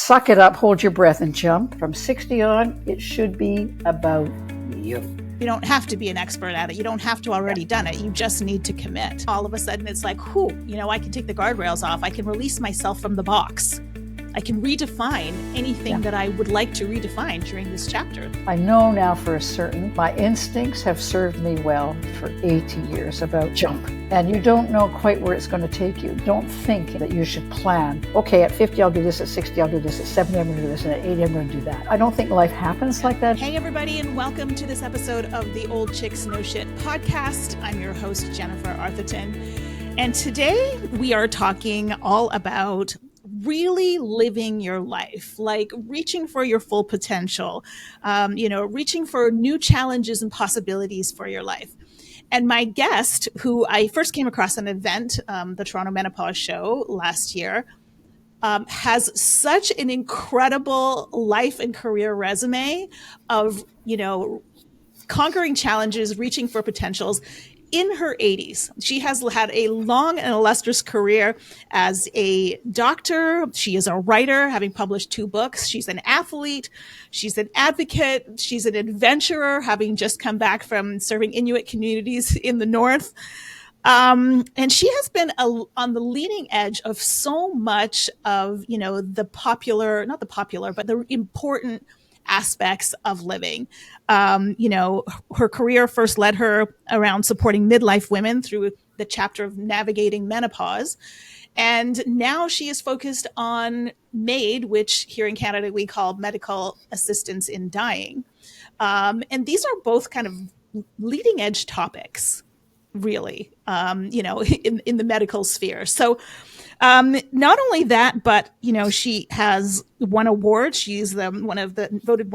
Suck it up, hold your breath, and jump. From 60 on, it should be about you. You don't have to be an expert at it. You don't have to already done it. You just need to commit. All of a sudden, it's like, I can take the guardrails off. I can release myself from the box. I can redefine anything that I would like to redefine during this chapter. I know now for a certain, my instincts have served me well for 80 years about jump. And you don't know quite where it's going to take you. Don't think that you should plan. Okay, at 50, I'll do this. At 60, I'll do this. At 70, I'm going to do this. And at 80, I'm going to do that. I don't think life happens like that. Hey, everybody, and welcome to this episode of the Old Chicks No Shit podcast. I'm your host, Jennifer Arthurton. And today we are talking all about really living your life, like reaching for your full potential, reaching for new challenges and possibilities for your life. And my guest, who I first came across an event, the Toronto Menopause show last year, has such an incredible life and career resume of, conquering challenges, reaching for potentials. In her 80s, she has had a long and illustrious career as a doctor. She is a writer, having published 2 books. She's an athlete. She's an advocate. She's an adventurer, having just come back from serving Inuit communities in the North. And she has been on the leading edge of so much of, the important aspects of living. Her career first led her around supporting midlife women through the chapter of navigating menopause. And now she is focused on MAiD, which here in Canada we call medical assistance in dying. And these are both kind of leading edge topics, really, in the medical sphere. So not only that, but, she has won awards. She's voted one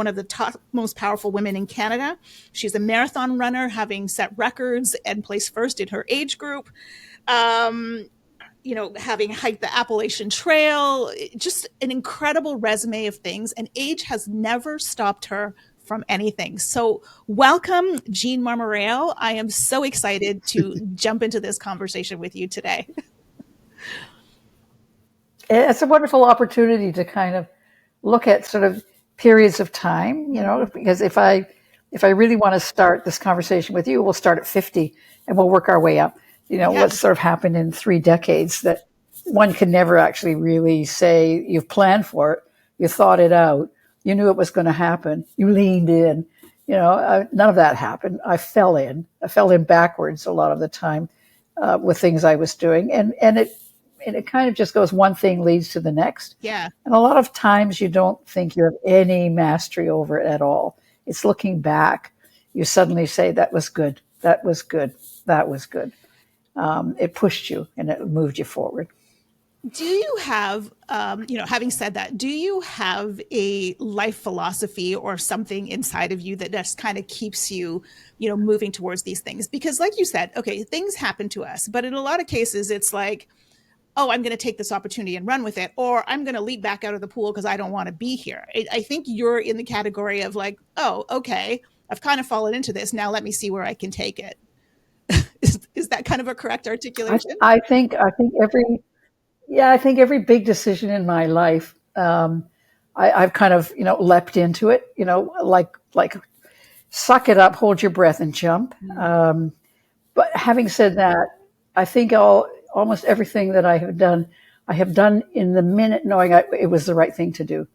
of the top most powerful women in Canada. She's a marathon runner, having set records and placed first in her age group. Having hiked the Appalachian Trail, just an incredible resume of things. And age has never stopped her from anything. So welcome, Jean Marmoreo. I am so excited to jump into this conversation with you today. It's a wonderful opportunity to kind of look at sort of periods of time, because if I really want to start this conversation with you, we'll start at 50 and we'll work our way up. What sort of happened in 3 decades that one can never actually really say you've planned for it, you thought it out, you knew it was going to happen, you leaned in, none of that happened. I fell in backwards a lot of the time with things I was doing. And it kind of just goes, one thing leads to the next. Yeah. And a lot of times you don't think you have any mastery over it at all. It's looking back. You suddenly say, that was good. That was good. That was good. It pushed you and it moved you forward. Do you have, having said that, do you have a life philosophy or something inside of you that just kind of keeps you, moving towards these things? Because like you said, okay, things happen to us, but in a lot of cases, it's like, oh, I'm going to take this opportunity and run with it, or I'm going to leap back out of the pool because I don't want to be here. I think you're in the category of like, oh, okay, I've kind of fallen into this. Now let me see where I can take it. Is that kind of a correct articulation? I think every big decision in my life, I've kind of, leapt into it, like suck it up, hold your breath and jump. But having said that, I think almost everything that I have done in the minute knowing it was the right thing to do.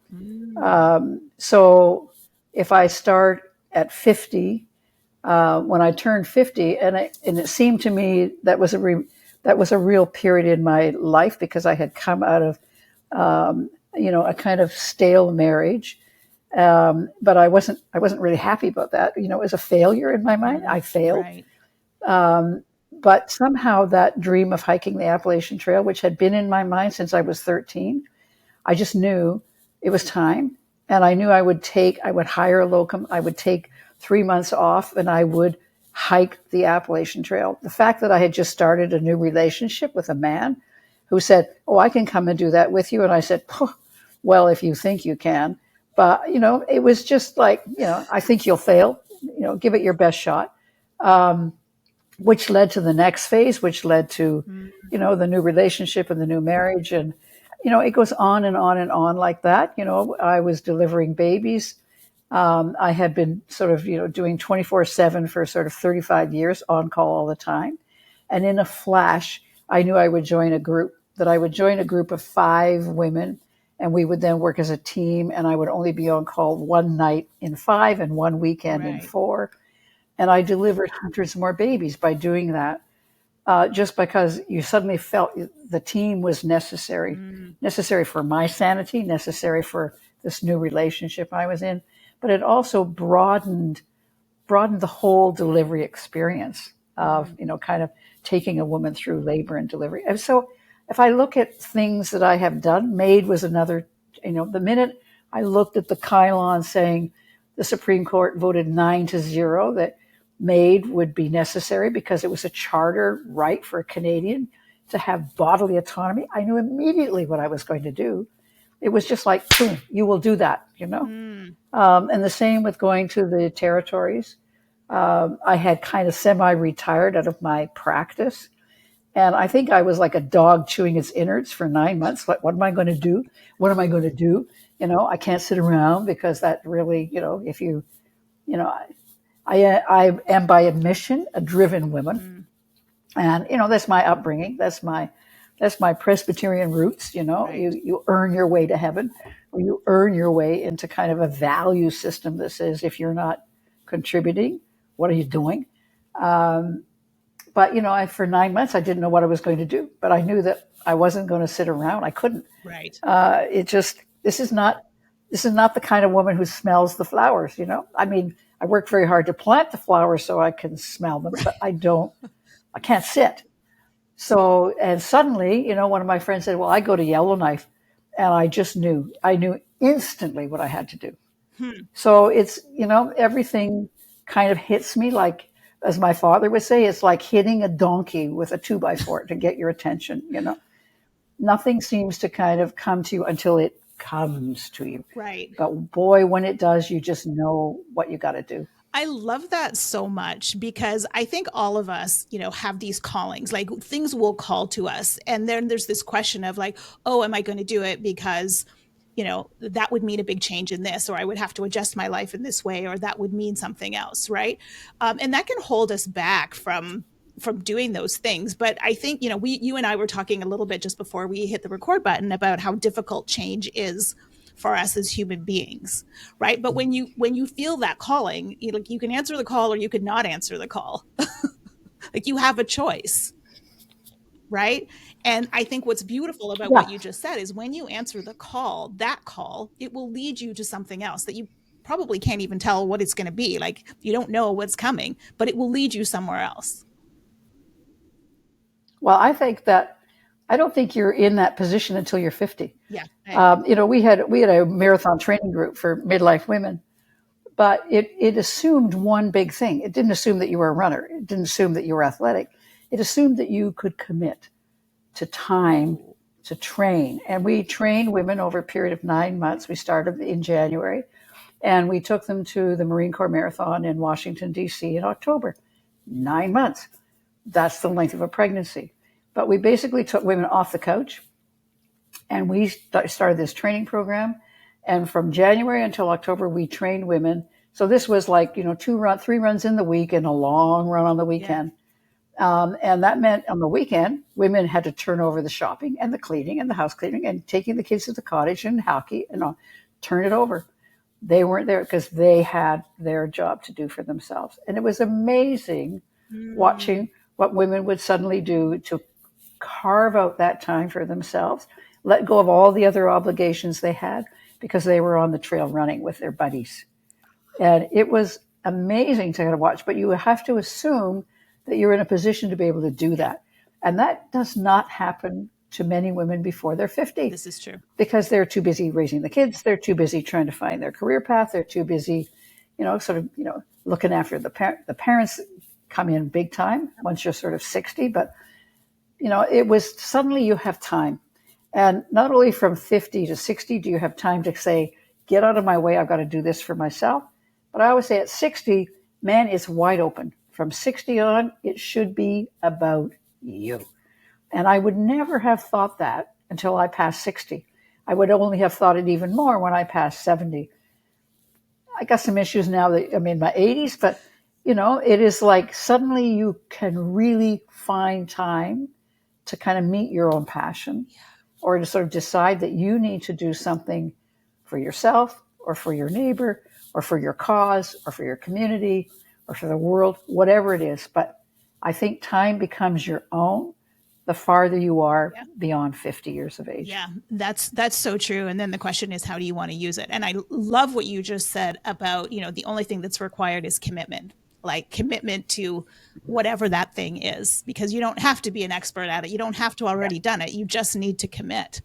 So if I start at 50, when I turned 50, and it seemed to me that was a real period in my life, because I had come out of, a kind of stale marriage. But I wasn't really happy about that. It was a failure in my mind. I failed. Right. But somehow that dream of hiking the Appalachian Trail, which had been in my mind since I was 13, I just knew it was time. And I knew I would hire a locum. I would take 3 months off and I would hike the Appalachian Trail. The fact that I had just started a new relationship with a man who said, oh, I can come and do that with you. And I said, well, if you think you can. But, it was just like, I think you'll fail, give it your best shot. Which led to the next phase, which led to, the new relationship and the new marriage. And it goes on and on and on like that. I was delivering babies. I had been sort of, doing 24/7 for sort of 35 years, on call all the time. And in a flash, I knew I would join a group, that I would join a group of 5 women, and we would then work as a team, and I would only be on call one night in 5 and one weekend in Right. 4. And I delivered hundreds more babies by doing that, just because you suddenly felt the team was necessary, necessary for my sanity, necessary for this new relationship I was in. But it also broadened the whole delivery experience of, kind of taking a woman through labor and delivery. And so if I look at things that I have done, MAiD was another, the minute I looked at the Kylon saying the Supreme Court voted 9-0 that MAiD would be necessary because it was a charter right for a Canadian to have bodily autonomy, I knew immediately what I was going to do. It was just like, boom, you will do that, and the same with going to the territories. I had kind of semi-retired out of my practice. And I think I was like a dog chewing its innards for 9 months. What am I going to do? What am I going to do? I can't sit around, because that really, if you, I am by admission a driven woman. And, that's my upbringing. That's my Presbyterian roots. Right. You earn your way to heaven, or you earn your way into kind of a value system that says, if you're not contributing, what are you doing? But, for 9 months, I didn't know what I was going to do, but I knew that I wasn't going to sit around. I couldn't. Right. This is not the kind of woman who smells the flowers, I mean, I worked very hard to plant the flowers so I can smell them, but I can't sit. So, and suddenly, one of my friends said, well, I go to Yellowknife, and I knew instantly what I had to do. So it's, everything kind of hits me like, as my father would say, it's like hitting a donkey with a 2x4 to get your attention. Nothing seems to kind of come to you until it comes to you. Right. But boy, when it does, you just know what you got to do. I love that so much, because I think all of us, have these callings, like things will call to us. And then there's this question of like, oh, am I going to do it because, that would mean a big change in this, or I would have to adjust my life in this way, or that would mean something else. Right. And that can hold us back from doing those things. But I think, you and I were talking a little bit just before we hit the record button about how difficult change is for us as human beings. Right. But when you feel that calling, you can answer the call or you could not answer the call. Like, you have a choice. Right. And I think what's beautiful about what you just said is when you answer the call, it will lead you to something else that you probably can't even tell what it's going to be. Like, you don't know what's coming, but it will lead you somewhere else. Well, I don't think you're in that position until you're 50. Yeah. We had a marathon training group for midlife women, but it assumed one big thing. It didn't assume that you were a runner. It didn't assume that you were athletic. It assumed that you could commit to time to train. And we trained women over a period of 9 months. We started in January, and we took them to the Marine Corps Marathon in Washington, D.C. in October. 9 months. That's the length of a pregnancy. But we basically took women off the couch, and we started this training program. And from January until October, we trained women. So this was like, 3 runs in the week and a long run on the weekend. Yeah. And that meant on the weekend, women had to turn over the shopping and the cleaning and the house cleaning and taking the kids to the cottage and hockey and all, turn it over. They weren't there because they had their job to do for themselves. And it was amazing watching what women would suddenly do to carve out that time for themselves, let go of all the other obligations they had because they were on the trail running with their buddies. And it was amazing to kind of watch, but you have to assume that you're in a position to be able to do that. And that does not happen to many women before they're 50. This is true. Because they're too busy raising the kids. They're too busy trying to find their career path. They're too busy, looking after the parents come in big time once you're sort of 60. But, it was suddenly you have time. And not only from 50 to 60 do you have time to say, get out of my way, I've got to do this for myself. But I always say at 60, man, it's wide open. From 60 on, it should be about you. And I would never have thought that until I passed 60. I would only have thought it even more when I passed 70. I got some issues now that I'm in my 80s, but it is like suddenly you can really find time to kind of meet your own passion, or to sort of decide that you need to do something for yourself or for your neighbor or for your cause or for your community or for the world, whatever it is. But I think time becomes your own the farther you are beyond 50 years of age. Yeah, that's so true. And then the question is, how do you want to use it? And I love what you just said about, the only thing that's required is commitment, like commitment to whatever that thing is, because you don't have to be an expert at it. You don't have to already done it. You just need to commit,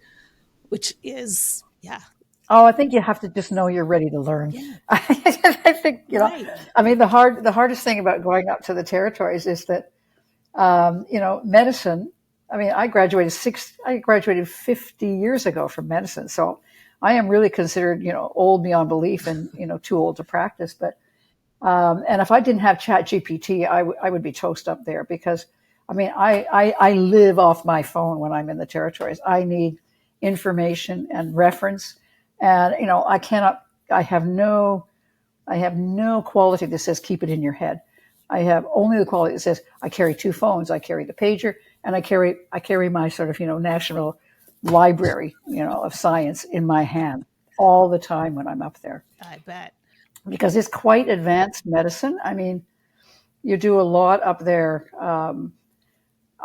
which is, Oh, I think you have to just know you're ready to learn. Yeah. I think, Right. I mean, the hardest thing about going up to the territories is that, medicine. I mean, I graduated 50 years ago from medicine. So I am really considered, old beyond belief and, too old to practice. But, and if I didn't have Chat GPT, I would be toast up there, because I mean, I live off my phone when I'm in the territories. I need information and reference. And, I have no quality that says keep it in your head. I have only the quality that says I carry two phones. I carry the pager, and I carry my sort of, national library, of science in my hand all the time when I'm up there. I bet. Because it's quite advanced medicine. I mean, you do a lot up there.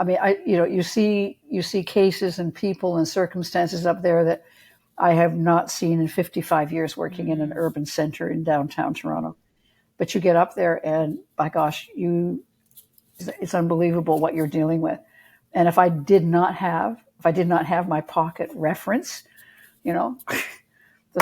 You see cases and people and circumstances up there that I have not seen in 55 years working in an urban center in downtown Toronto. But you get up there and, by gosh, it's unbelievable what you're dealing with. And if I did not have my pocket reference, the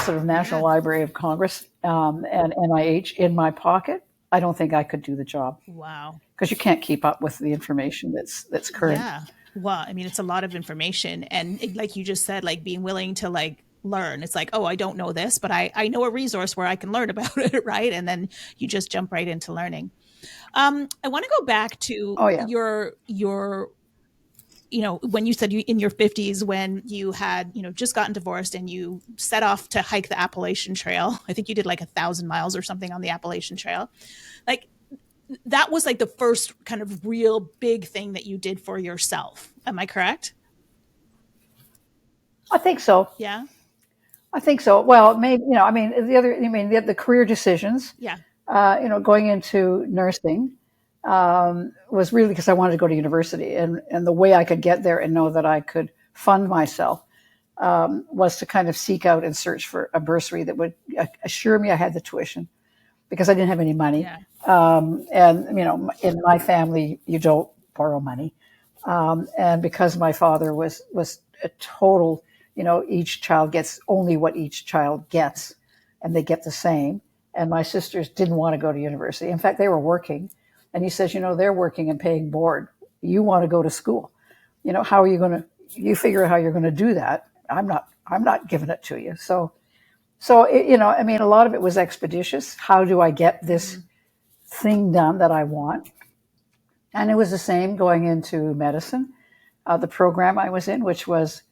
sort of National Library of Congress and NIH in my pocket, I don't think I could do the job. Wow. Because you can't keep up with the information that's current. Yeah. Well, I mean, it's a lot of information. And like you just said, like being willing to learn. It's like, oh, I don't know this, but I know a resource where I can learn about it, right? And then you just jump right into learning. I want to go back to your when you said you in your 50s, when you had, just gotten divorced and you set off to hike the Appalachian Trail. I think you did like 1,000 miles or something on the Appalachian Trail. Like, that was like the first kind of real big thing that you did for yourself. Am I correct? I think so. Yeah. I think so. Well, maybe, the career decisions. Yeah. Going into nursing was really because I wanted to go to university, and the way I could get there and know that I could fund myself was to kind of seek out and search for a bursary that would assure me I had the tuition, because I didn't have any money. Yeah. And, in my family, you don't borrow money. And because my father was a total, each child gets only what each child gets, and they get the same. And my sisters didn't want to go to university. In fact, they were working. And he says, they're working and paying board. You want to go to school. How are you going to, you figure out how you're going to do that. I'm not giving it to you. So, a lot of it was expeditious. How do I get this thing done that I want? And it was the same going into medicine. The program I was in, which was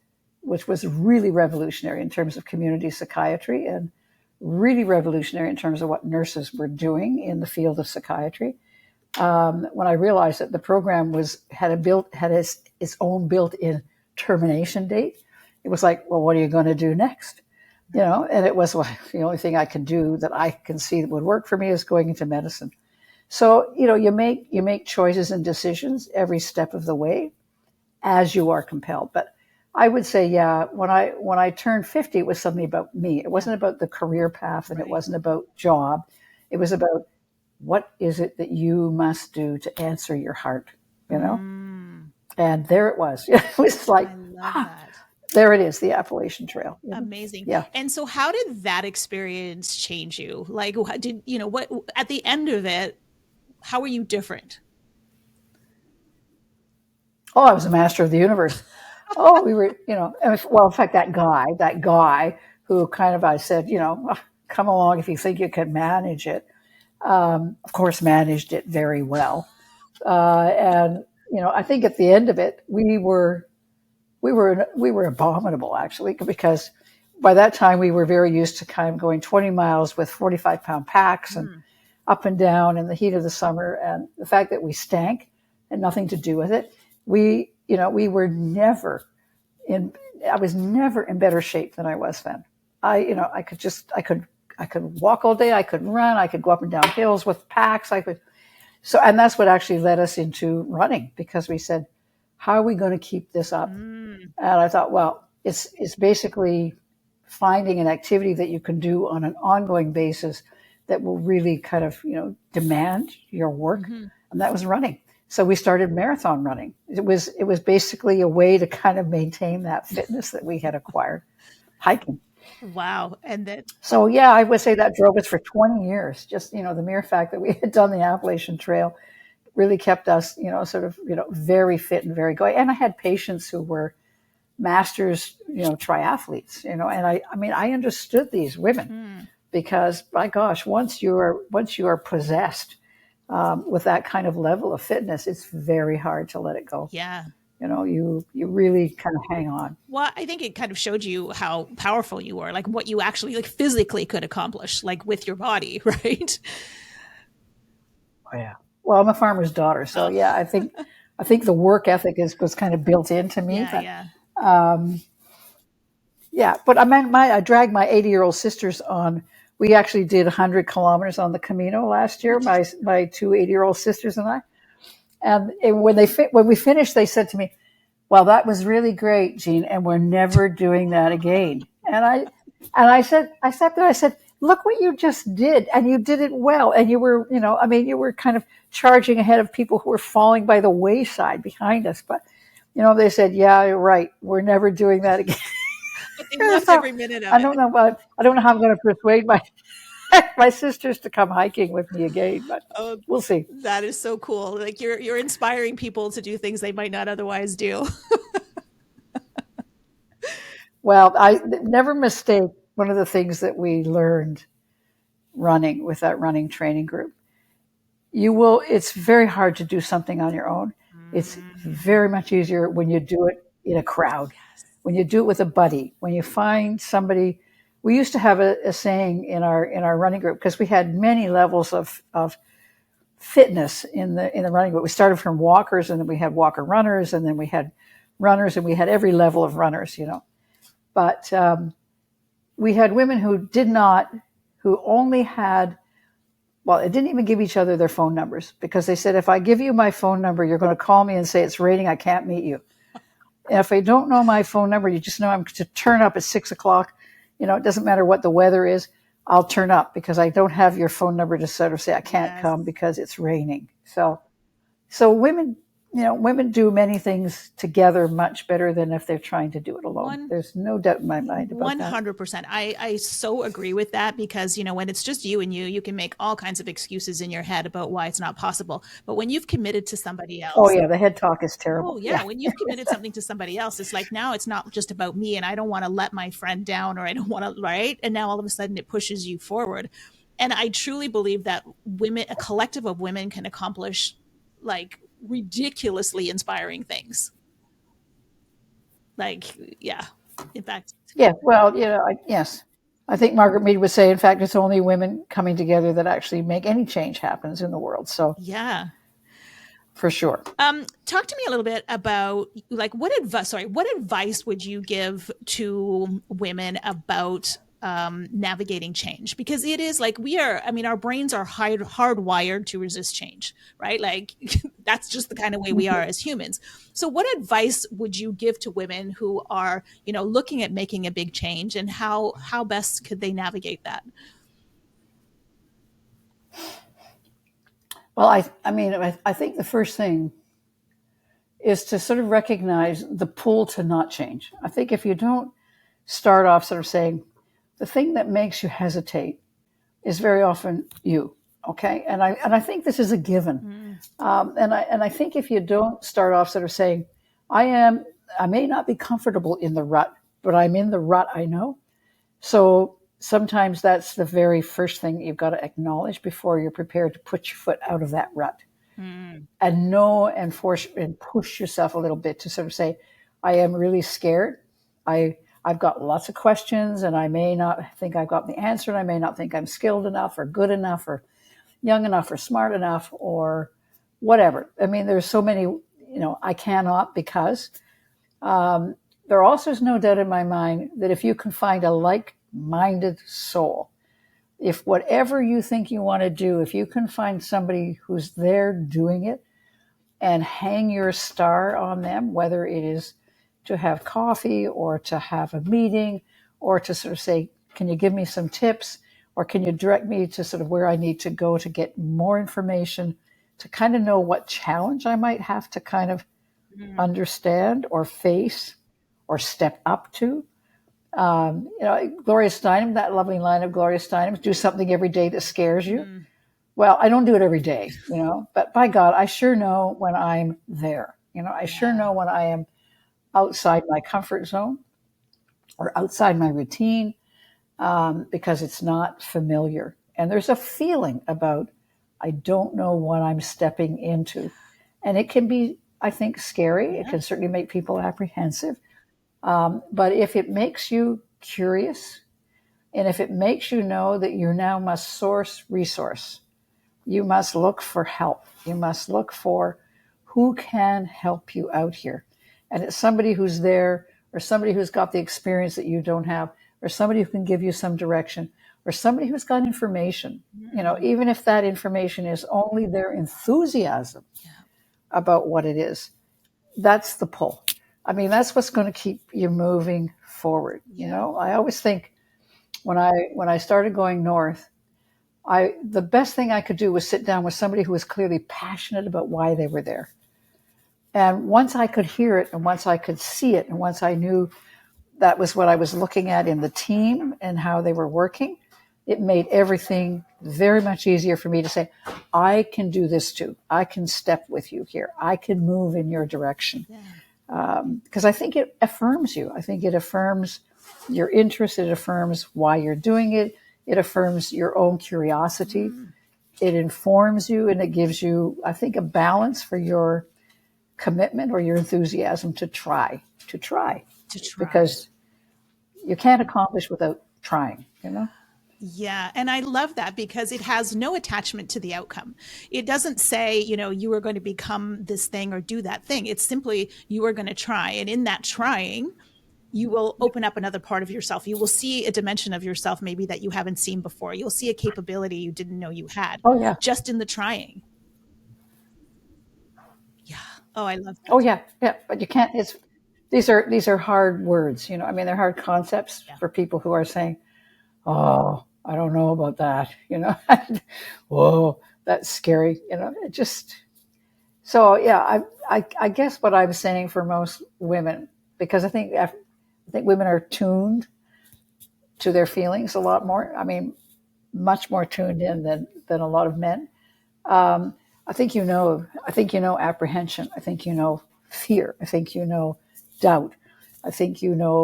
really revolutionary in terms of community psychiatry, and really revolutionary in terms of what nurses were doing in the field of psychiatry. When I realized that the program had its own built-in termination date, it was like, well, what are you going to do next? And it was, well, the only thing I can do that I can see that would work for me is going into medicine. So, you make choices and decisions every step of the way as you are compelled. But I would say, when I turned 50, it was something about me. It wasn't about the career path, and It wasn't about job. It was about, what is it that you must do to answer your heart, And there it was. It was like, I love that. There it is, the Appalachian Trail. Amazing. Yeah. And so how did that experience change you? Like, what, at the end of it, how were you different? Oh, I was a master of the universe. Oh, we were, well, in fact, that guy who kind of, I said, come along if you think you can manage it. Of course, managed it very well. And, I think at the end of it, we were we were abominable actually, because by that time we were very used to kind of going 20 miles with 45-pound packs and up and down in the heat of the summer. And the fact that we stank had nothing to do with it. We were never I was never in better shape than I was then. I could walk all day. I could run. I could go up and down hills with packs. And that's what actually led us into running, because we said, how are we going to keep this up? And I thought, well, it's basically finding an activity that you can do on an ongoing basis that will really kind of, demand your work. And that was running. So we started marathon running. It was basically a way to kind of maintain that fitness that we had acquired. Hiking. Wow. And then, so yeah, I would say that drove us for 20 years. Just, the mere fact that we had done the Appalachian Trail really kept us, very fit and very going. And I had patients who were masters, triathletes, and I understood these women because, my gosh, once you are possessed with that kind of level of fitness, it's very hard to let it go. Yeah. You really kind of hang on. Well, I think it kind of showed you how powerful you were, like what you actually like physically could accomplish, like with your body, right? Oh, yeah. Well, I'm a farmer's daughter, so yeah, I think the work ethic was kind of built into me. Yeah, yeah. But I dragged my 80-year-old sisters on. We actually did 100 kilometers on the Camino last year. My two 80-year-old sisters and I. And when we finished, they said to me, "Well, that was really great, Jean, and we're never doing that again." And I said, "Look what you just did, and you did it well, and you were, you were kind of charging ahead of people who were falling by the wayside behind us." But, they said, "Yeah, you're right. We're never doing that again." But they loved every minute of I don't know how I'm going to persuade my sisters to come hiking with me again, but we'll see. That is so cool. Like you're inspiring people to do things they might not otherwise do. Well, I never mistake one of the things that we learned running with that running training group. It's very hard to do something on your own. It's very much easier when you do it in a crowd, when you do it with a buddy, when you find somebody. We used to have a saying in our running group, because we had many levels of fitness in the running group. We started from walkers, and then we had walker runners, and then we had runners, and we had every level of runners, But we had women who only had, well, it didn't even give each other their phone numbers, because they said, if I give you my phone number, you're going to call me and say it's raining, I can't meet you. And if I don't know my phone number, you just know I'm to turn up at 6:00. It doesn't matter what the weather is. I'll turn up, because I don't have your phone number to sort of say I can't come because it's raining. So women, women do many things together much better than if they're trying to do it alone. There's no doubt in my mind about 100%. that. I so agree with that, because, when it's just you and you can make all kinds of excuses in your head about why it's not possible. But when you've committed to somebody else. Oh, yeah. The head talk is terrible. Oh, yeah. When you've committed something to somebody else, it's like, now it's not just about me, and I don't want to let my friend down, or I don't want to, right? And now all of a sudden it pushes you forward. And I truly believe that a collective of women can accomplish like ridiculously inspiring things. Like, yeah, in fact. Yeah, well, yes. I think Margaret Mead would say, in fact, it's only women coming together that actually make any change happens in the world. So yeah, for sure. Talk to me a little bit about like what advice would you give to women about navigating change? Because it is like our brains are hardwired to resist change, right? Like that's just the kind of way we are as humans. So what advice would you give to women who are, looking at making a big change, and how best could they navigate that? Well, I think the first thing is to sort of recognize the pull to not change. I think if you don't start off sort of saying, the thing that makes you hesitate is very often you, okay? And I think this is a given. And I think if you don't start off sort of saying, I may not be comfortable in the rut, but I'm in the rut, I know. So sometimes that's the very first thing you've got to acknowledge before you're prepared to put your foot out of that rut. And know and force and push yourself a little bit to sort of say, I am really scared. I've got lots of questions, and I may not think I've got the answer, and I may not think I'm skilled enough or good enough or young enough or smart enough or whatever. I mean, there's so many, I cannot because there also is no doubt in my mind that if you can find a like-minded soul, if whatever you think you want to do, if you can find somebody who's there doing it and hang your star on them, whether it is to have coffee or to have a meeting or to sort of say, can you give me some tips? Or can you direct me to sort of where I need to go to get more information, to kind of know what challenge I might have to kind of understand or face or step up to? Gloria Steinem, that lovely line of Gloria Steinem's, do something every day that scares you. Well, I don't do it every day, but by God, I sure know when I'm there. I sure know when I am outside my comfort zone or outside my routine, because it's not familiar. And there's a feeling about, I don't know what I'm stepping into. And it can be, I think, scary. It can certainly make people apprehensive. But if it makes you curious, and if it makes you know that you now must source resource, you must look for help. You must look for who can help you out here. And it's somebody who's there, or somebody who's got the experience that you don't have, or somebody who can give you some direction, or somebody who's got information. Even if that information is only their enthusiasm about what it is, that's the pull. I mean, that's what's going to keep you moving forward. I always think when I started going north, the best thing I could do was sit down with somebody who was clearly passionate about why they were there. And once I could hear it, and once I could see it, and once I knew that was what I was looking at in the team and how they were working, it made everything very much easier for me to say, I can do this too. I can step with you here. I can move in your direction. Because I think it affirms you. I think it affirms your interest. It affirms why you're doing it. It affirms your own curiosity. It informs you, and it gives you, I think, a balance for your commitment or your enthusiasm to try. Because you can't accomplish without trying, Yeah. And I love that because it has no attachment to the outcome. It doesn't say, you are going to become this thing or do that thing. It's simply, you are going to try. And in that trying, you will open up another part of yourself. You will see a dimension of yourself maybe that you haven't seen before. You'll see a capability you didn't know you had. Oh, yeah. Just in the trying. Yeah. Oh, I love that. Oh, yeah. Yeah. But you can't, these are hard words, I mean, they're hard concepts for people who are saying, oh, I don't know about that, whoa, that's scary, it just, so yeah, I guess what I'm saying for most women, because I think women are tuned to their feelings a lot more. I mean, much more tuned in than a lot of men. I think apprehension. I think fear. I think doubt. I think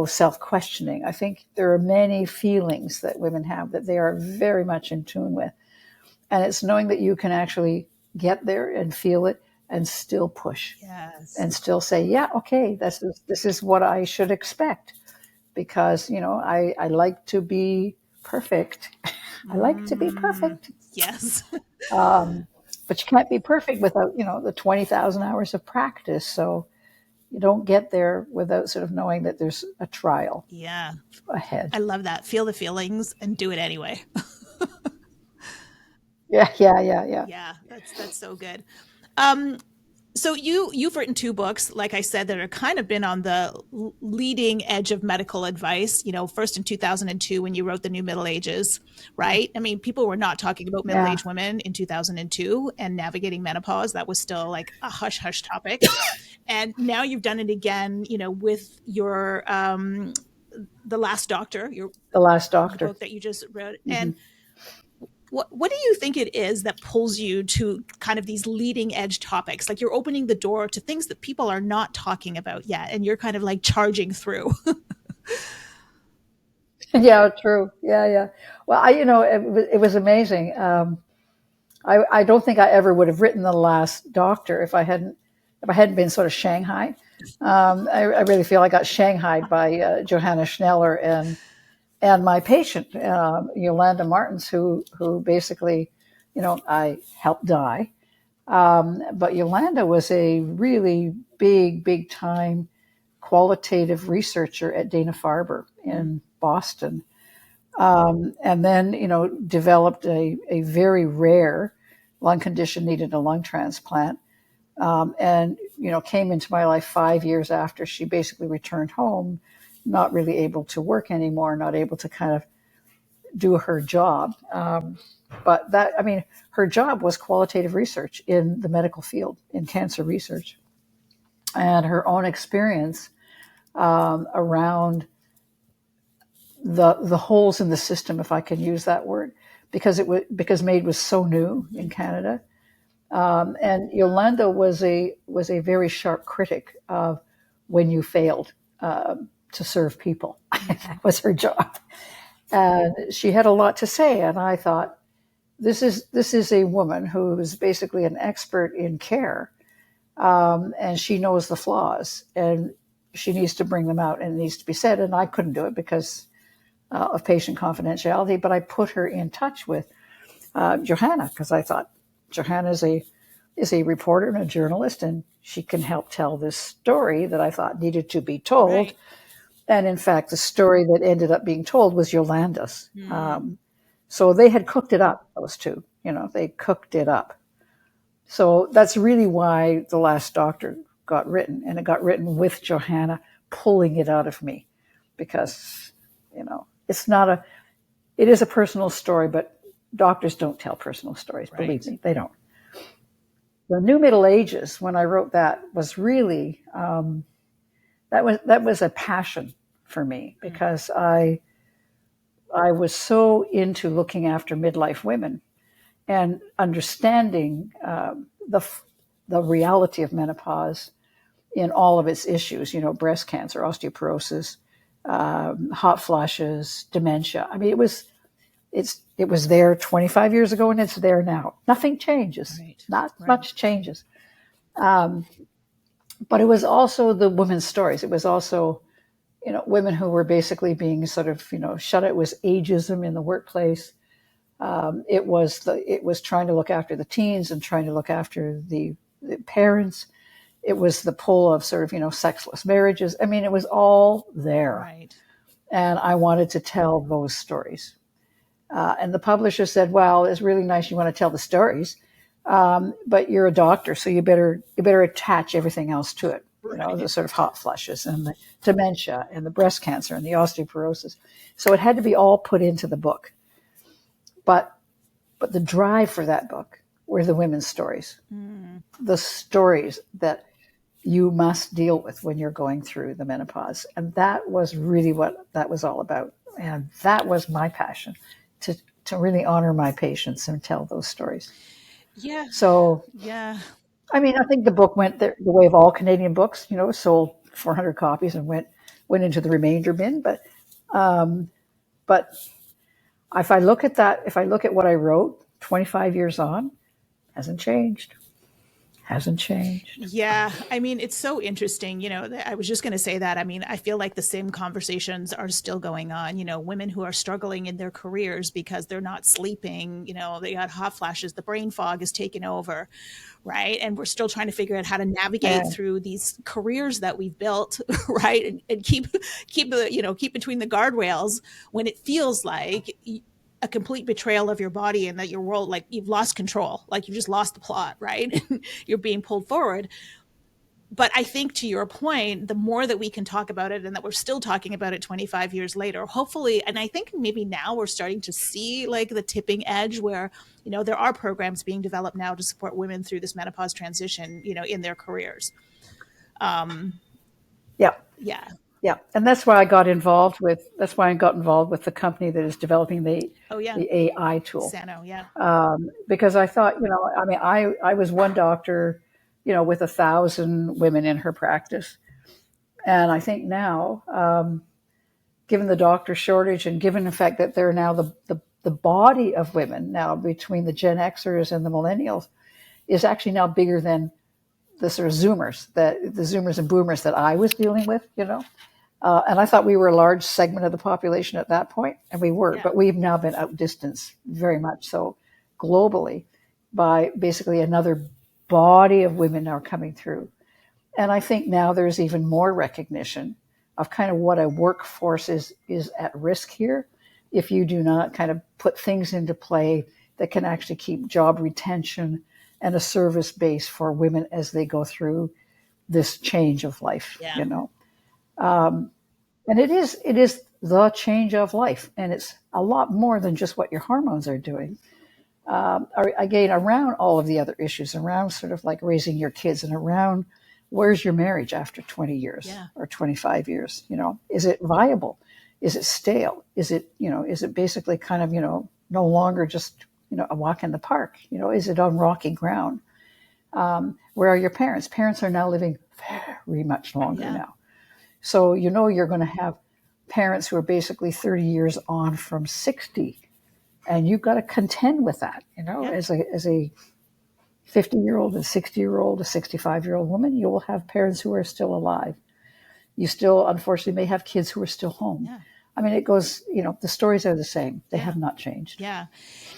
self-questioning. I think there are many feelings that women have that they are very much in tune with. And it's knowing that you can actually get there and feel it and still push. Yes. And still say, yeah, okay, this is what I should expect. Because, I like to be perfect. I like to be perfect. Yes. But you can't be perfect without, the 20,000 hours of practice. So you don't get there without sort of knowing that there's a trial ahead. I love that. Feel the feelings and do it anyway. Yeah. Yeah, that's so good. So you've written 2 books, like I said, that are kind of been on the leading edge of medical advice. First in 2002 when you wrote The New Middle Ages, right? I mean, people were not talking about middle-aged women in 2002 and navigating menopause. That was still like a hush-hush topic. And now you've done it again, with your The Last Doctor, The Last Doctor book that you just wrote. Mm-hmm. And what do you think it is that pulls you to kind of these leading edge topics? Like you're opening the door to things that people are not talking about yet, and you're kind of like charging through. Yeah, true. Yeah. Well, it was amazing. I don't think I ever would have written The Last Doctor if I hadn't been sort of Shanghai. I really feel I got shanghaied by Johanna Schneller and my patient, Yolanda Martins, who basically, I helped die. But Yolanda was a really big time qualitative researcher at Dana-Farber in Boston. And then, developed a very rare lung condition, needed a lung transplant. And, came into my life 5 years after she basically returned home, not really able to work anymore, not able to kind of do her job. But her job was qualitative research in the medical field, in cancer research. And her own experience around the holes in the system, if I can use that word, because MAiD was so new in Canada. And Yolanda was a very sharp critic of when you failed to serve people. That was her job. And she had a lot to say. And I thought, this is a woman who is basically an expert in care. And she knows the flaws, and she needs to bring them out, and it needs to be said. And I couldn't do it because of patient confidentiality, but I put her in touch with Johanna, because I thought Johanna is a reporter and a journalist, and she can help tell this story that I thought needed to be told. Right. And in fact, the story that ended up being told was Yolanda's. So they had cooked it up, those two. They cooked it up. So that's really why The Last Doctor got written, and it got written with Johanna pulling it out of me, because, it is a personal story, but doctors don't tell personal stories. Right. Believe me, they don't. The New Middle Ages, when I wrote that, was really, that was a passion for me, because I was so into looking after midlife women and understanding the reality of menopause in all of its issues, breast cancer, osteoporosis, hot flashes, dementia. I mean, it was there 25 years ago, and it's there now. Nothing changes. Right. Not much changes. But it was also the women's stories. It was also, women who were basically being sort of, shut out. It was ageism in the workplace. It was trying to look after the teens and trying to look after the parents. It was the pull of sort of, sexless marriages. I mean, it was all there. Right. And I wanted to tell those stories. And the publisher said, well, it's really nice you want to tell the stories, but you're a doctor, so you better attach everything else to it. Right. The sort of hot flushes and the dementia and the breast cancer and the osteoporosis. So it had to be all put into the book. But the drive for that book were the women's stories, the stories that you must deal with when you're going through the menopause. And that was really what that was all about. And that was my passion, to really honor my patients and tell those stories. Yeah. So, yeah. I mean, I think the book went the way of all Canadian books, sold 400 copies and went into the remainder bin. But if I look at what I wrote 25 years on, hasn't changed. Yeah. I mean, it's so interesting. I was just going to say that. I mean, I feel like the same conversations are still going on, women who are struggling in their careers because they're not sleeping, they got hot flashes, the brain fog is taken over. Right. And we're still trying to figure out how to navigate through these careers that we've built. Right. And keep between the guardrails when it feels like a complete betrayal of your body and that your world, like you've lost control, like you just lost the plot, right? You're being pulled forward. But I think, to your point, the more that we can talk about it, and that we're still talking about it 25 years later, hopefully, and I think maybe now we're starting to see like the tipping edge where, there are programs being developed now to support women through this menopause transition, in their careers. Yeah. And that's why I got involved with the company that is developing the AI tool. Sano, yeah. Because I thought, I was one doctor, with 1,000 women in her practice. And I think now, given the doctor shortage and given the fact that they're now the body of women now between the Gen Xers and the millennials is actually now bigger than the sort of Zoomers, the Zoomers and Boomers that I was dealing with, and I thought we were a large segment of the population at that point, and we were, but we've now been outdistanced very much so globally by basically another body of women now coming through. And I think now there's even more recognition of kind of what a workforce is at risk here if you do not kind of put things into play that can actually keep job retention and a service base for women as they go through this change of life, And it is the change of life, and it's a lot more than just what your hormones are doing. Again, around all of the other issues, around sort of like raising your kids, and around where's your marriage after 20 years or 25 years? Is it viable? Is it stale? Is it basically kind of, no longer just, a walk in the park? Is it on rocky ground? Where are your parents? Parents are now living very much longer now. So, you're going to have parents who are basically 30 years on from 60. And you've got to contend with that, as a 50-year-old, a 60-year-old, a 65-year-old woman, you will have parents who are still alive. You still, unfortunately, may have kids who are still home. Yeah. I mean, it goes, the stories are the same. They have not changed. Yeah.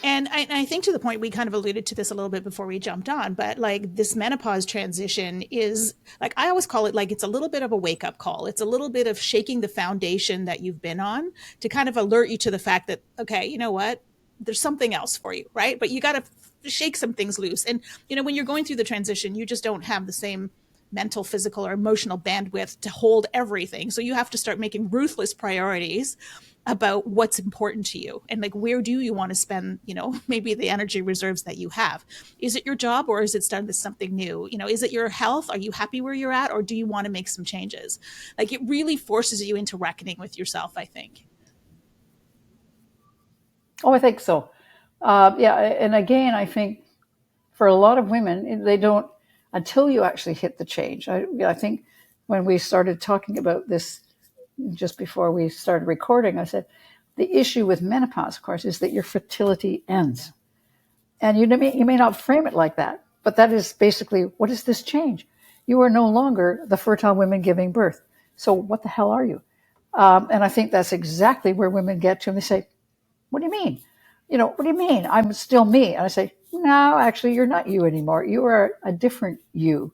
And I think to the point, we kind of alluded to this a little bit before we jumped on, but like this menopause transition is like, I always call it like, it's a little bit of a wake up call. It's a little bit of shaking the foundation that you've been on to kind of alert you to the fact that, okay, you know what? There's something else for you, right? But you got to shake some things loose. And, when you're going through the transition, you just don't have the same mental, physical, or emotional bandwidth to hold everything. So you have to start making ruthless priorities about what's important to you. And like, where do you want to spend, maybe the energy reserves that you have? Is it your job, or is it starting to something new? Is it your health? Are you happy where you're at? Or do you want to make some changes? Like, it really forces you into reckoning with yourself, I think. Oh, I think so. And again, I think for a lot of women, they don't, until you actually hit the change. I think when we started talking about this just before we started recording, I said, the issue with menopause, of course, is that your fertility ends. And you may not frame it like that, but that is basically, what is this change? You are no longer the fertile women giving birth. So what the hell are you? And I think that's exactly where women get to, and they say, what do you mean? What do you mean? I'm still me. And I say, no, actually, you're not you anymore. You are a different you.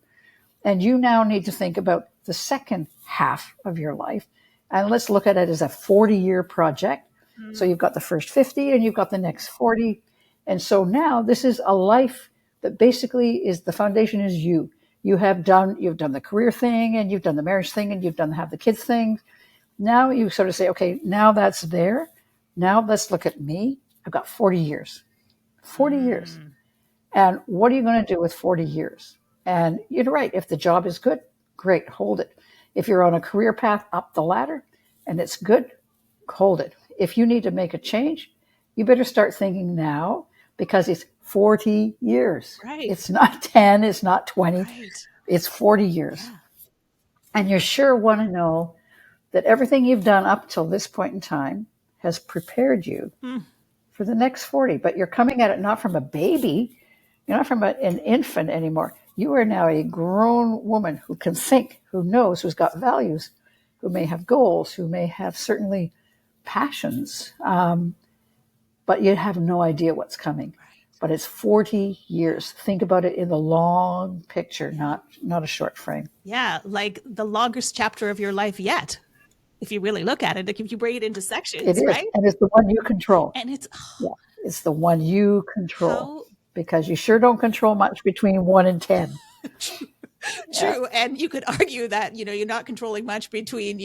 And you now need to think about the second half of your life. And let's look at it as a 40-year project. Mm-hmm. So you've got the first 50 and you've got the next 40. And so now this is a life that basically is, the foundation is you. You've done the career thing, and you've done the marriage thing, and you've done the have the kids thing. Now you sort of say, okay, now that's there. Now let's look at me. I've got 40 years. 40 years. And what are you going to do with 40 years? And you're right. If the job is good, great, hold it. If you're on a career path up the ladder and it's good, hold it. If you need to make a change, you better start thinking now, because it's 40 years. Right. It's not 10, it's not 20, right. It's 40 years. Yeah. And you sure want to know that everything you've done up till this point in time has prepared you for the next 40, but you're coming at it not from a baby, you're not from an infant anymore. You are now a grown woman who can think, who knows, who's got values, who may have goals, who may have certainly passions, but you have no idea what's coming. Right. But it's 40 years. Think about it in the long picture, not a short frame. Yeah, like the longest chapter of your life yet. If you really look at it, like if you break it into sections, it is, right? And it's the one you control. And it's the one you control, because you sure don't control much between 1 and 10. True. And you could argue that, you're not controlling much between,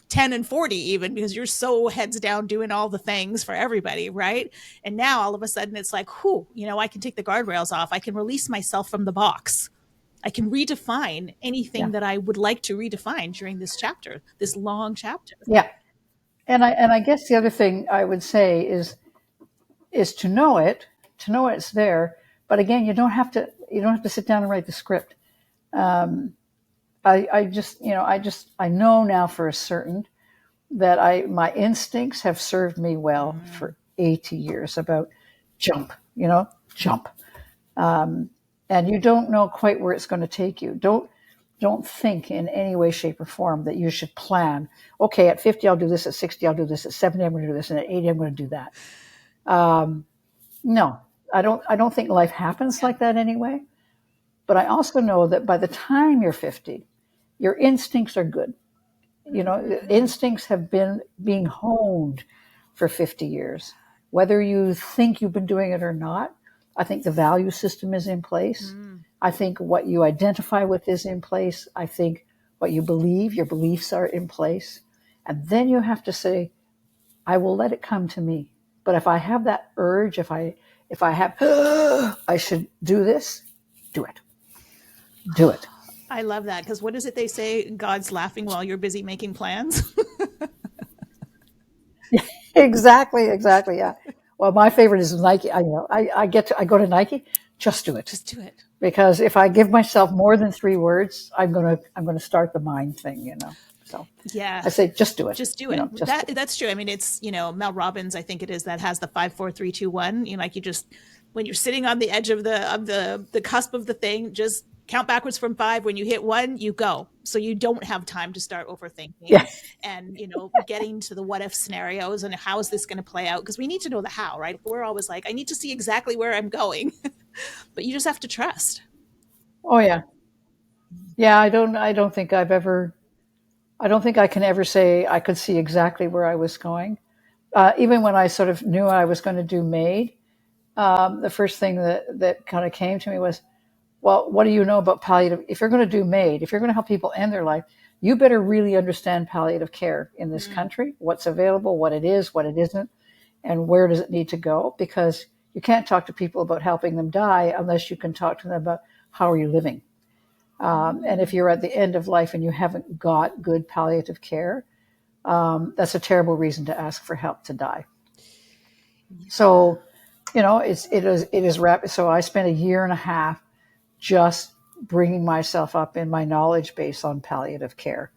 10 and 40 even, because you're so heads down doing all the things for everybody, right? And now all of a sudden it's like, I can take the guardrails off. I can release myself from the box. I can redefine anything that I would like to redefine during this chapter, this long chapter. Yeah. And I guess the other thing I would say is to know it's there. But again, you don't have to sit down and write the script. I know now for a certain that my instincts have served me well for 80 years about jump. and you don't know quite where it's going to take you. Don't think in any way, shape, or form that you should plan. Okay, at 50 I'll do this. At 60 I'll do this. At 70 I'm going to do this, and at 80 I'm going to do that. No, I don't think life happens like that anyway. But I also know that by the time you're 50, your instincts are good. Instincts have been being honed for 50 years. Whether you think you've been doing it or not, I think the value system is in place. I think what you identify with is in place. I think what you believe, your beliefs are in place. And then you have to say, I will let it come to me. But if I have that urge, if I have, I should do this, do it. Do it. I love that, because what is it they say? God's laughing while you're busy making plans. Exactly. Yeah. Well, my favorite is Nike. I go to Nike. Just do it. Just do it. Because if I give myself more than 3 words, I'm gonna start the mind thing. So Yeah. I say, just do it. Just do it. That's true. I mean, it's, Mel Robbins, I think it is, that has the 5, 4, 3, 2, 1. Like, you just, when you're sitting on the edge of the cusp of the thing, just count backwards from 5. When you hit 1, you go. So you don't have time to start overthinking. Yeah. And, getting to the what if scenarios and how is this going to play out? Because we need to know the how, right? We're always like, I need to see exactly where I'm going. But you just have to trust. Oh yeah. Yeah. I don't think I can ever say I could see exactly where I was going. Even when I sort of knew I was going to do MAiD, the first thing that kind of came to me was, well, what do you know about palliative? If you're going to do MAiD, if you're going to help people end their life, you better really understand palliative care in this country, what's available, what it is, what it isn't, and where does it need to go? Because you can't talk to people about helping them die unless you can talk to them about how are you living. And if you're at the end of life and you haven't got good palliative care, that's a terrible reason to ask for help to die. So, it is rapid. So I spent a year and a half just bringing myself up in my knowledge base on palliative care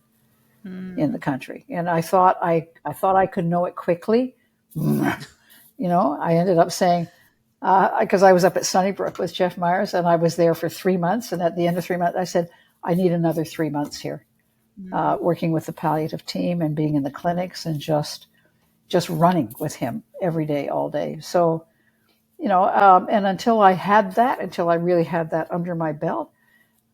in the country. And I thought I could know it quickly. I ended up saying, because I was up at Sunnybrook with Jeff Myers, and I was there for 3 months. And at the end of 3 months, I said, I need another 3 months here, working with the palliative team and being in the clinics and just running with him every day, all day. So, and until I really had that under my belt,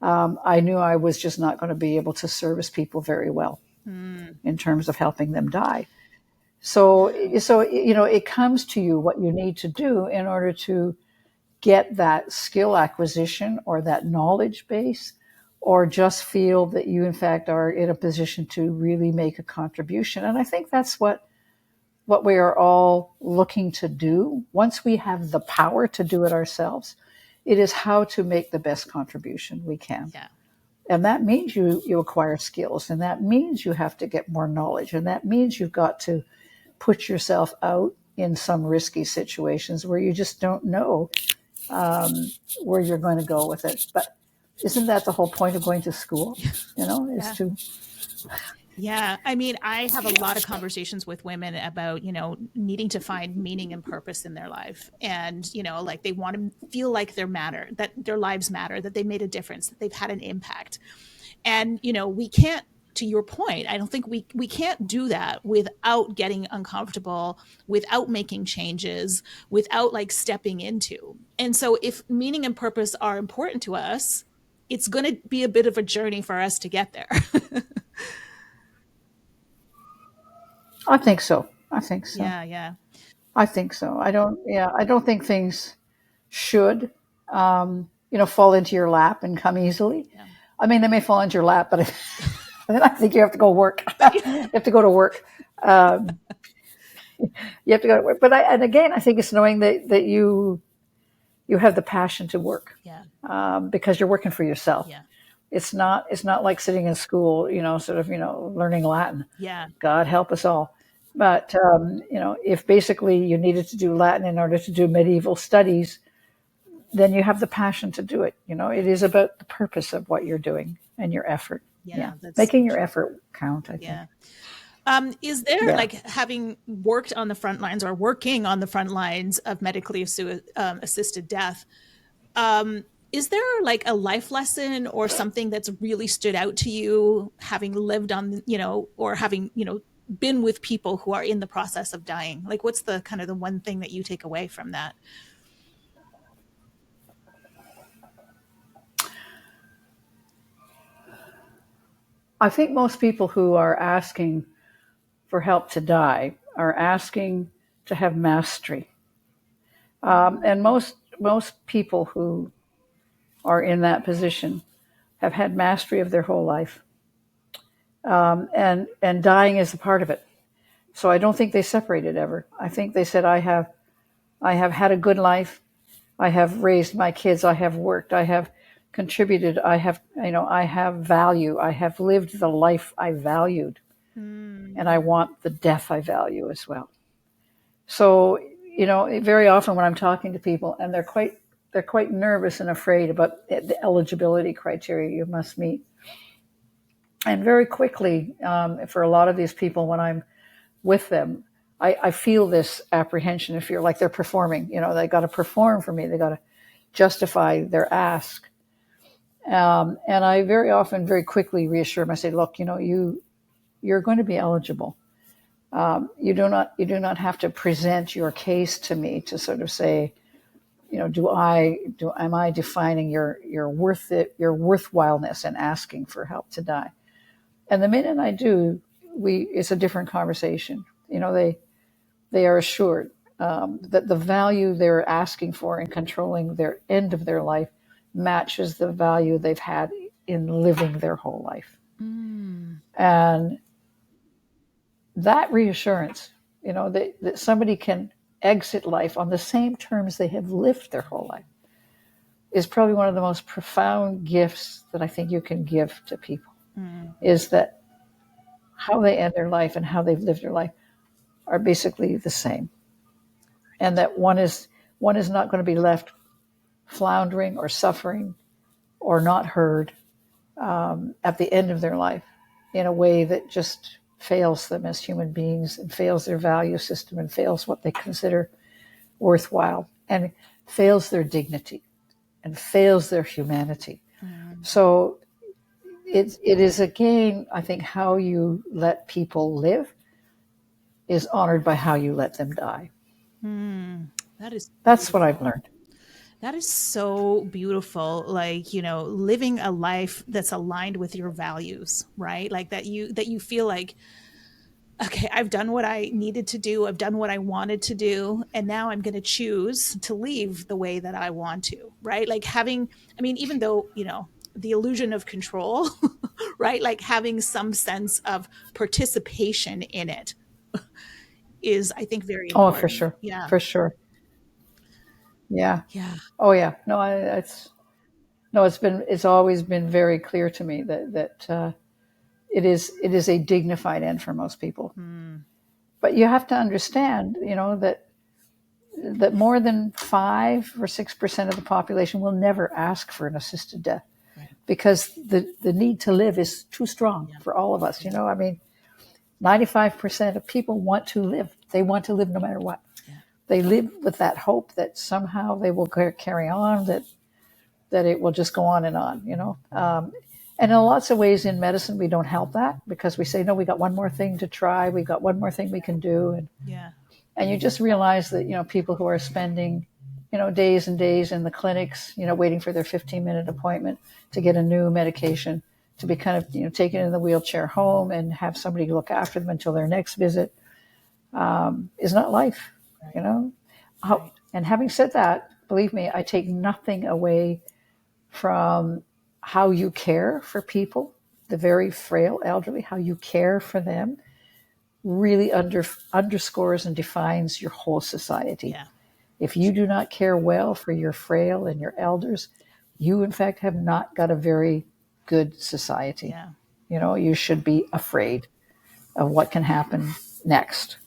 I knew I was just not going to be able to service people very well in terms of helping them die. So, it comes to you what you need to do in order to get that skill acquisition or that knowledge base, or just feel that you, in fact, are in a position to really make a contribution. And I think that's what we are all looking to do. Once we have the power to do it ourselves, it is how to make the best contribution we can. Yeah. And that means you acquire skills, and that means you have to get more knowledge, and that means you've got to put yourself out in some risky situations where you just don't know where you're going to go with it. But isn't that the whole point of going to school? To... Yeah. I mean, I have a lot of conversations with women about, needing to find meaning and purpose in their life. And, like, they want to feel like that their lives matter, that they made a difference, that they've had an impact. And, we can't, to your point, I don't think we can't do that without getting uncomfortable, without making changes, without stepping into. And so if meaning and purpose are important to us, it's going to be a bit of a journey for us to get there. I think so. Yeah. I think so. I don't think things should, fall into your lap and come easily. Yeah. I mean, they may fall into your lap, but I think you have to go work. You have to go to work. You have to go to work. But I think it's knowing that you have the passion to work. Yeah. Because you're working for yourself. Yeah. It's not like sitting in school, learning Latin. Yeah. God help us all. But, if basically you needed to do Latin in order to do medieval studies, then you have the passion to do it. It is about the purpose of what you're doing and your effort. Yeah. Making your effort count, I think. Yeah. Is there, having worked on the front lines or working on the front lines of medically assisted death, is there like a life lesson or something that's really stood out to you, having lived on, or having, been with people who are in the process of dying? Like, what's the kind of the one thing that you take away from that? I think most people who are asking for help to die are asking to have mastery. And most people who are in that position have had mastery of their whole life, and dying is a part of it. So I don't think they separate it ever. I think they said, I have had a good life. I have raised my kids. I have worked. I have contributed. I have value. I have lived the life I valued, and I want the death I value as well. So, very often when I'm talking to people and they're quite nervous and afraid about the eligibility criteria you must meet. And very quickly, for a lot of these people, when I'm with them, I feel this apprehension and fear, like they're performing. They got to perform for me. They got to justify their ask. And I very often, very quickly reassure them. I say, look, you're going to be eligible. You do not have to present your case to me to sort of say, am I defining your worthwhileness and asking for help to die? And the minute I do, it's a different conversation. They are assured that the value they're asking for in controlling their end of their life matches the value they've had in living their whole life. And that reassurance, that somebody can exit life on the same terms they have lived their whole life, is probably one of the most profound gifts that I think you can give to people. Is that how they end their life and how they've lived their life are basically the same, and that one is not going to be left floundering or suffering or not heard at the end of their life in a way that just fails them as human beings and fails their value system and fails what they consider worthwhile and fails their dignity and fails their humanity. So it is, again, I think how you let people live is honored by how you let them die. That's what I've learned. That is so beautiful. Like, living a life that's aligned with your values, right? Like that you feel like, okay, I've done what I needed to do. I've done what I wanted to do. And now I'm going to choose to leave the way that I want to, right? Like even though, the illusion of control, right? Like having some sense of participation in it is, I think, very important. Oh, for sure. Yeah. For sure. Yeah. Yeah. Oh, yeah. No, it's always been very clear to me that it is a dignified end for most people. But you have to understand, that more than 5 or 6% of the population will never ask for an assisted death, because the need to live is too strong for all of us. 95% of people want to live. They want to live no matter what. They live with that hope that somehow they will carry on, that it will just go on and on, And in lots of ways in medicine, we don't help that, because we say, no, we got one more thing to try. We got one more thing we can do. And you just realize that, people who are spending, days and days in the clinics, waiting for their 15-minute appointment to get a new medication, to be kind of, taken in the wheelchair home and have somebody look after them until their next visit, is not life, And having said that, believe me, I take nothing away from how you care for people, the very frail elderly. How you care for them really underscores and defines your whole society. If you do not care well for your frail and your elders, you in fact have not got a very good society. You should be afraid of what can happen next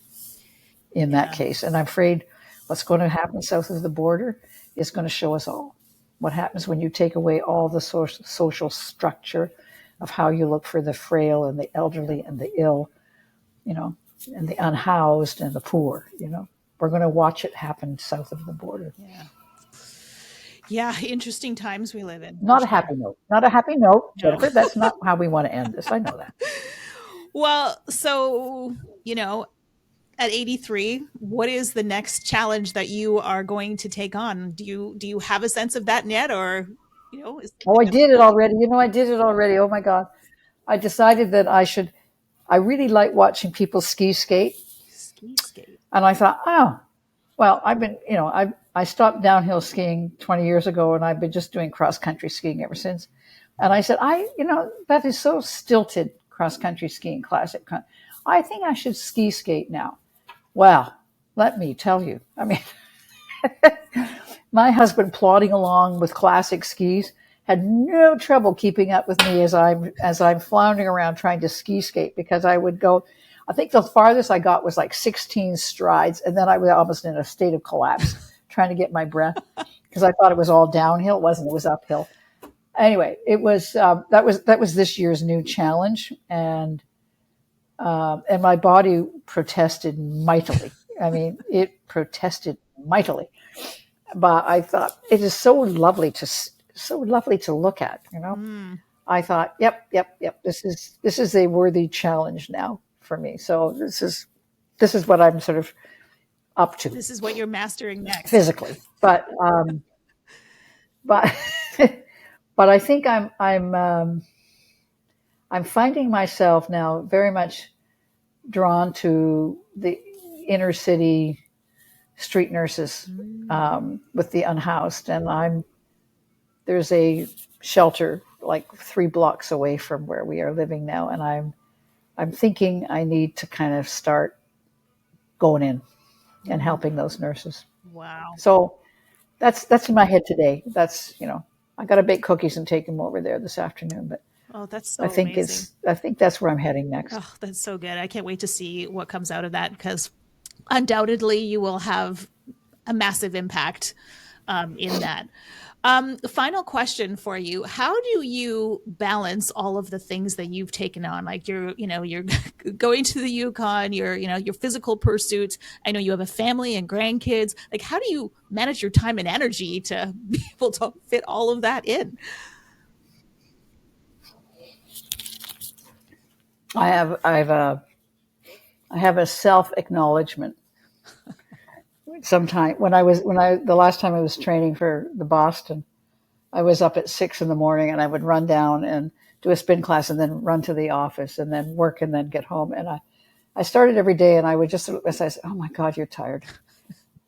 in that case. And I'm afraid what's going to happen south of the border is going to show us all what happens when you take away all the social structure of how you look for the frail and the elderly and the ill, and the unhoused and the poor. We're going to watch it happen south of the border. Yeah, interesting times we live in, for Not a sure. happy note. Not a happy note, No. Jennifer. That's not how we want to end this. I know that. Well, so, at 83, what is the next challenge that you are going to take on? Do you have a sense of that yet, or is Oh, something I that's did it brewing? already. I did it already. Oh my God. I decided that I really like watching people ski skate. Ski skate. And I thought, oh, well, I stopped downhill skiing 20 years ago and I've been just doing cross country skiing ever since. And I said, that is so stilted, cross country skiing, classic. I think I should ski skate now. Well, let me tell you. I mean, my husband plodding along with classic skis had no trouble keeping up with me as I'm floundering around trying to ski skate because I would go. I think the farthest I got was like 16 strides, and then I was almost in a state of collapse trying to get my breath because I thought it was all downhill. It wasn't. It was uphill. Anyway, it was that was this year's new challenge, and my body protested mightily. I mean, it protested mightily. But I thought it is so lovely to look at. Mm. I thought, yep. This is a worthy challenge now for me. So this is what I'm sort of up to This is what you're mastering next. physically. But but I think I'm finding myself now very much drawn to the inner city street nurses with the unhoused, and there's a shelter like 3 blocks away from where we are living now, and I'm thinking I need to kind of start going in and helping those nurses. Wow. So that's in my head today. I got to bake cookies and take them over there this afternoon, but Oh, that's I so think amazing. it's I think that's where I'm heading next. Oh, that's so good. I can't wait to see what comes out of that because undoubtedly you will have a massive impact in that. Final question for you. How do you balance all of the things that you've taken on? Like you're going to the Yukon, your physical pursuits. I know you have a family and grandkids. Like, how do you manage your time and energy to be able to fit all of that in? I have a self acknowledgement. Sometime when I the last time I was training for the Boston, I was up at 6 in the morning and I would run down and do a spin class and then run to the office and then work and then get home. And I started every day and I would just, as I said, oh my God, you're tired.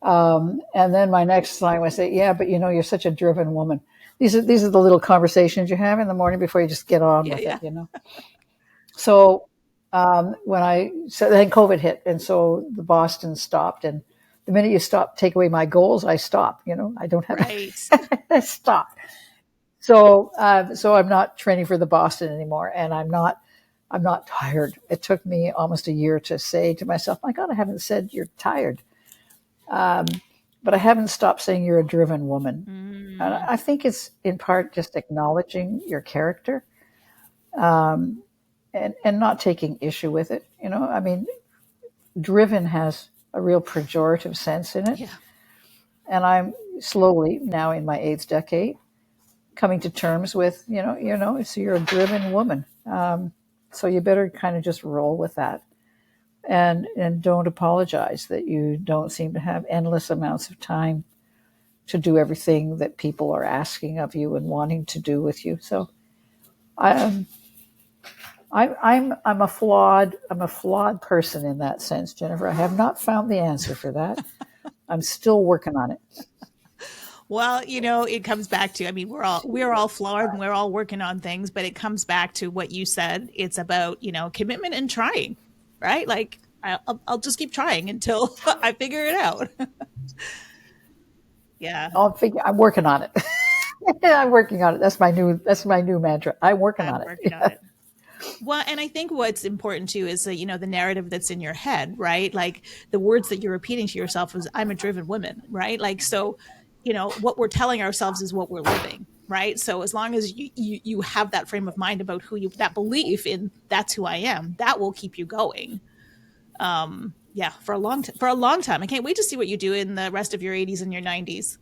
And then my next line would say, yeah, but you're such a driven woman. These are the little conversations you have in the morning before you just get on Yeah, with yeah. it. So so then COVID hit, and so the Boston stopped. And the minute you take away my goals, I stop. I don't have Right. I stop. So I'm not training for the Boston anymore, and I'm not tired. It took me almost a year to say to myself, "My God, I haven't said you're tired," but I haven't stopped saying you're a driven woman. And Mm. I think it's in part just acknowledging your character, and not taking issue with it. I mean, driven has a real pejorative sense in it, Yeah. and I'm slowly now in my eighth decade coming to terms with so you're a driven woman, so you better kind of just roll with that, and don't apologize that you don't seem to have endless amounts of time to do everything that people are asking of you and wanting to do with you. So I, I'm a flawed person in that sense, Jennifer. I have not found the answer for that. I'm still working on it. Well, it comes back to, I mean, we're all flawed and we're all working on things, but it comes back to what you said. It's about, commitment and trying, right? Like I'll just keep trying until I figure it out. Yeah, I'm working on it. I'm working on it. That's my new mantra. I'm working I'm on working on it. it. Well, and I think what's important too is that, the narrative that's in your head, right? Like the words that you're repeating to yourself is, I'm a driven woman, right? Like, so, what we're telling ourselves is what we're living, right? So as long as you have that frame of mind about that belief in that's who I am, that will keep you going. Yeah, for a long time. I can't wait to see what you do in the rest of your 80s and your 90s.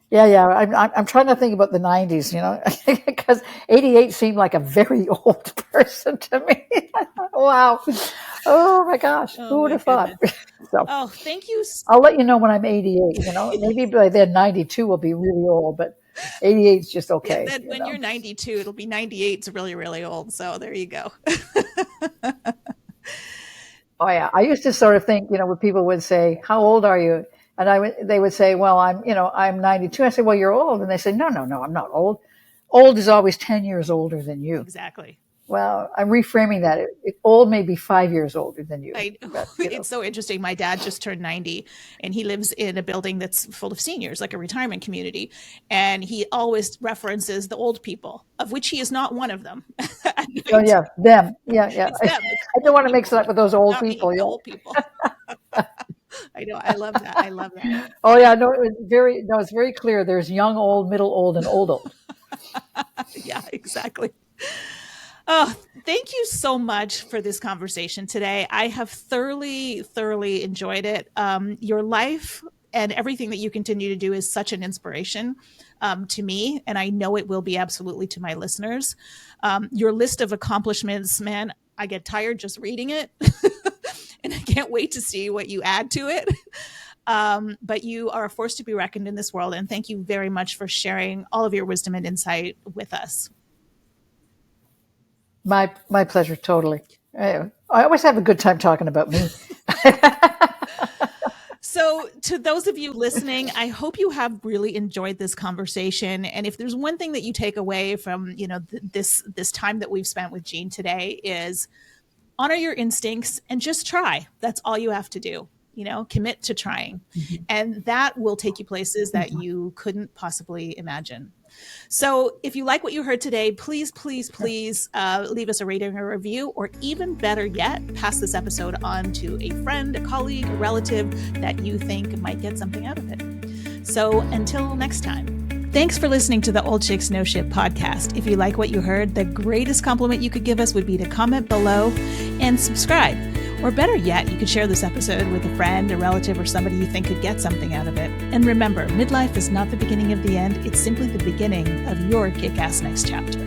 Yeah. I'm trying to think about the 90s, because 88 seemed like a very old person to me. Wow. Oh my gosh. Oh Who would my have thought? goodness. So Oh, thank you. I'll let you know when I'm 88, maybe by then 92 will be really old, but 88 is just Yeah, okay, then when you're 92, it'll be 98. It's really, really old. So there you go. Oh yeah. I used to sort of think, when people would say, "How old are you?" And they would say, "Well, I'm 92." I say, "Well, you're old." And they say, "No, I'm not old. Old is always 10 years older than you." Exactly. Well, I'm reframing that. Old may be 5 years older than you. I know. But, It's so interesting. My dad just turned 90 and he lives in a building that's full of seniors, like a retirement community. And he always references the old people, of which he is not one of them. oh yeah, them. Yeah. It's them. It's I the don't old want to mix it people, up with those old not me, people. the Yeah. old people. I know. I love that. I love that. Oh yeah. No, it's very clear. There's young, old, middle, old, and old. Yeah, exactly. Oh, thank you so much for this conversation today. I have thoroughly, thoroughly enjoyed it. Your life and everything that you continue to do is such an inspiration to me, and I know it will be absolutely to my listeners. Your list of accomplishments, man, I get tired just reading it, and I can't wait to see what you add to it. But you are a force to be reckoned in this world, and thank you very much for sharing all of your wisdom and insight with us. My pleasure, totally. I always have a good time talking about me. So to those of you listening, I hope you have really enjoyed this conversation. And if there's one thing that you take away from, this time that we've spent with Jean today is honor your instincts and just try. That's all you have to do. Commit to trying. Mm-hmm. And that will take you places that you couldn't possibly imagine. So if you like what you heard today, please leave us a rating or review, or even better yet, pass this episode on to a friend, a colleague, a relative that you think might get something out of it. So until next time, thanks for listening to the Old Chicks No Shit podcast. If you like what you heard, the greatest compliment you could give us would be to comment below and subscribe. Or better yet, you could share this episode with a friend, a relative, or somebody you think could get something out of it. And remember, midlife is not the beginning of the end. It's simply the beginning of your kick-ass next chapter.